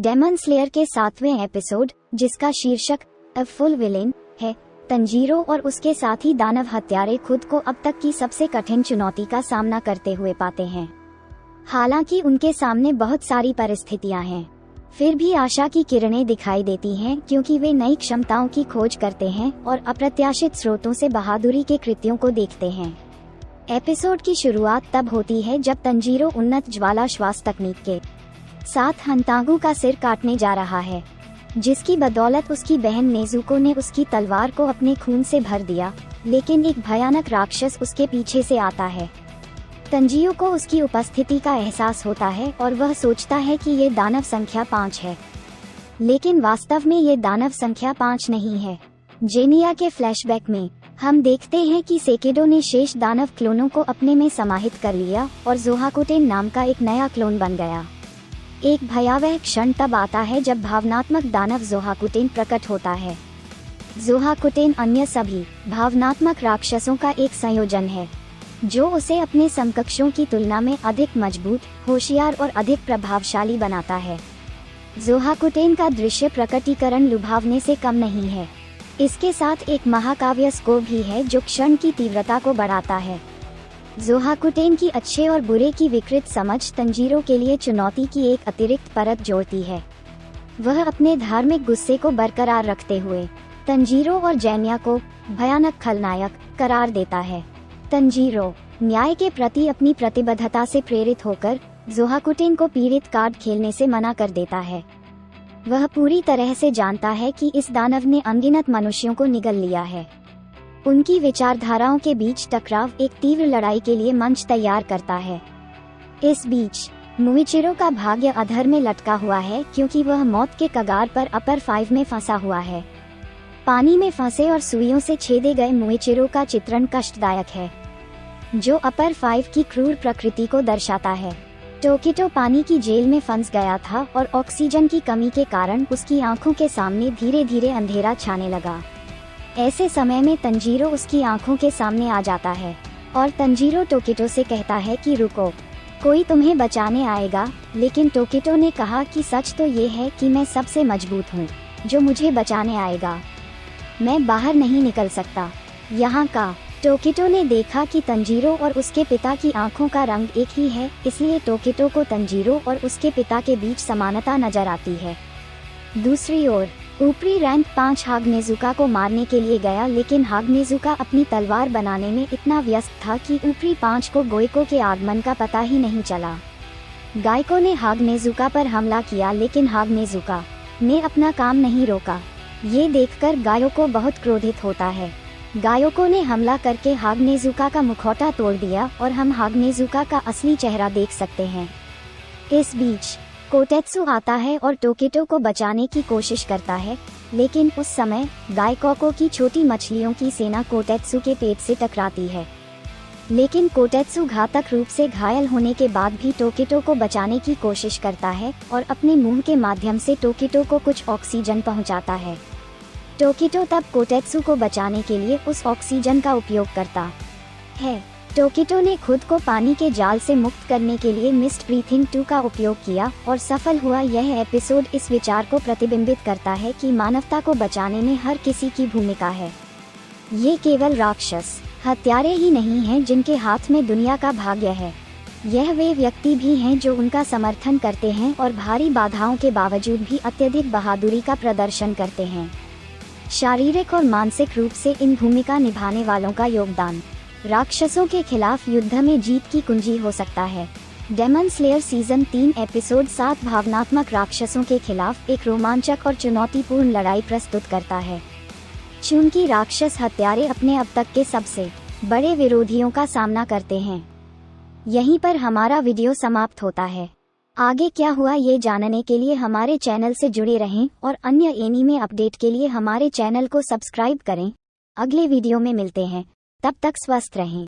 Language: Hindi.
डेमन स्लेयर के 7वें एपिसोड, जिसका शीर्षक अ फुल विलेन है, तंजीरो और उसके साथी दानव हत्यारे खुद को अब तक की सबसे कठिन चुनौती का सामना करते हुए पाते हैं। हालांकि उनके सामने बहुत सारी परिस्थितियां हैं, फिर भी आशा की किरणें दिखाई देती हैं क्योंकि वे नई क्षमताओं की खोज करते हैं और अप्रत्याशित स्रोतों से बहादुरी के कृत्यों को देखते हैं। एपिसोड की शुरुआत तब होती है जब तंजीरो उन्नत ज्वाला श्वास तकनीक के साथ हंतांगू का सिर काटने जा रहा है, जिसकी बदौलत उसकी बहन नेजुको ने उसकी तलवार को अपने खून से भर दिया, लेकिन एक भयानक राक्षस उसके पीछे से आता है। तंजीरो को उसकी उपस्थिति का एहसास होता है और वह सोचता है कि ये दानव संख्या 5 है, लेकिन वास्तव में ये दानव संख्या 5 नहीं है। जेनिया के फ्लैशबैक में हम देखते हैं कि सेकेडो ने शेष दानव क्लोनों को अपने में समाहित कर लिया और जोहाकुटेन नाम का एक नया क्लोन बन गया। एक भयावह क्षण तब आता है जब भावनात्मक दानव जोहाकुटेन प्रकट होता है। जोहाकुटेन अन्य सभी भावनात्मक राक्षसों का एक संयोजन है, जो उसे अपने समकक्षों की तुलना में अधिक मजबूत, होशियार और अधिक प्रभावशाली बनाता है। जोहाकुटेन का दृश्य प्रकटीकरण लुभावने से कम नहीं है। इसके साथ एक महाकाव्य स्कोर भी है जो क्षण की तीव्रता को बढ़ाता है। जोहाकुटेन की अच्छे और बुरे की विकृत समझ तंजीरो के लिए चुनौती की एक अतिरिक्त परत जोड़ती है। वह अपने धार्मिक गुस्से को बरकरार रखते हुए तंजीरो और जेनिया को भयानक खलनायक करार देता है। तंजीरो न्याय के प्रति अपनी प्रतिबद्धता से प्रेरित होकर जोहाकुटेन को पीड़ित कार्ड खेलने से मना कर देता है। वह पूरी तरह से जानता है कि इस दानव ने अनगिनत मनुष्यों को निगल लिया है। उनकी विचारधाराओं के बीच टकराव एक तीव्र लड़ाई के लिए मंच तैयार करता है। इस बीच मुइचिरो का भाग्य अधर में लटका हुआ है क्योंकि वह मौत के कगार पर अपर 5 में फंसा हुआ है। पानी में फंसे और सुइयों से छेदे गए मुइचिरो का चित्रण कष्टदायक है, जो अपर 5 की क्रूर प्रकृति को दर्शाता है। टोकिटो पानी की जेल में फंस गया था और ऑक्सीजन की कमी के कारण उसकी आंखों के सामने धीरे धीरे अंधेरा छाने लगा। ऐसे समय में तंजीरो उसकी आंखों के सामने आ जाता है और तंजीरो टोकिटो से कहता है कि रुको, कोई तुम्हें बचाने आएगा। लेकिन टोकिटो ने कहा कि सच तो ये है कि मैं सबसे मजबूत हूँ जो मुझे बचाने आएगा। मैं बाहर नहीं निकल सकता यहाँ का। टोकिटो ने देखा कि तंजीरो और उसके पिता की आंखों का रंग एक ही है, इसलिए टोकिटो को तंजीरो और उसके पिता के बीच समानता नजर आती है। दूसरी ओर ऊपरी रैंक 5 हागनेजुका को मारने के लिए गया, लेकिन हागनेजुका अपनी तलवार बनाने में इतना व्यस्त था कि ऊपरी 5 को गोइको के आगमन का पता ही नहीं चला। गाइको ने हागनेजुका पर हमला किया, लेकिन हागनेजुका ने अपना काम नहीं रोका। ये देखकर गायोको बहुत क्रोधित होता है। गायोको ने हमला करके हागनेजुका का मुखौटा तोड़ दिया और हम हागनेजुका का असली चेहरा देख सकते हैं। इस बीच कोटेत्सु आता है और टोकिटो को बचाने की कोशिश करता है, लेकिन उस समय गाइकोको की छोटी मछलियों की सेना कोटेत्सु के पेट से टकराती है। लेकिन कोटेत्सु घातक रूप से घायल होने के बाद भी टोकिटो को बचाने की कोशिश करता है और अपने मुंह के माध्यम से टोकिटो को कुछ ऑक्सीजन पहुंचाता है। टोकिटो तब कोटेत्सु को बचाने के लिए उस ऑक्सीजन का उपयोग करता है। टोकिटो ने खुद को पानी के जाल से मुक्त करने के लिए मिस्ट ब्रीथिंग 2 का उपयोग किया और सफल हुआ। यह एपिसोड इस विचार को प्रतिबिंबित करता है कि मानवता को बचाने में हर किसी की भूमिका है। ये केवल राक्षस हत्यारे ही नहीं हैं जिनके हाथ में दुनिया का भाग्य है। यह वे व्यक्ति भी हैं जो उनका समर्थन करते हैं और भारी बाधाओं के बावजूद भी अत्यधिक बहादुरी का प्रदर्शन करते हैं। शारीरिक और मानसिक रूप से इन भूमिका निभाने वालों का योगदान राक्षसों के खिलाफ युद्ध में जीत की कुंजी हो सकता है। डेमन स्लेयर सीजन 3 एपिसोड 7 भावनात्मक राक्षसों के खिलाफ एक रोमांचक और चुनौतीपूर्ण लड़ाई प्रस्तुत करता है। चूंकि राक्षस हत्यारे अपने अब तक के सबसे बड़े विरोधियों का सामना करते हैं। यहीं पर हमारा वीडियो समाप्त होता है। आगे क्या हुआ ये जानने के लिए हमारे चैनल से जुड़े रहें और अन्य एनीमे अपडेट के लिए हमारे चैनल को सब्सक्राइब करें। अगले वीडियो में मिलते हैं, तब तक स्वस्थ रहें।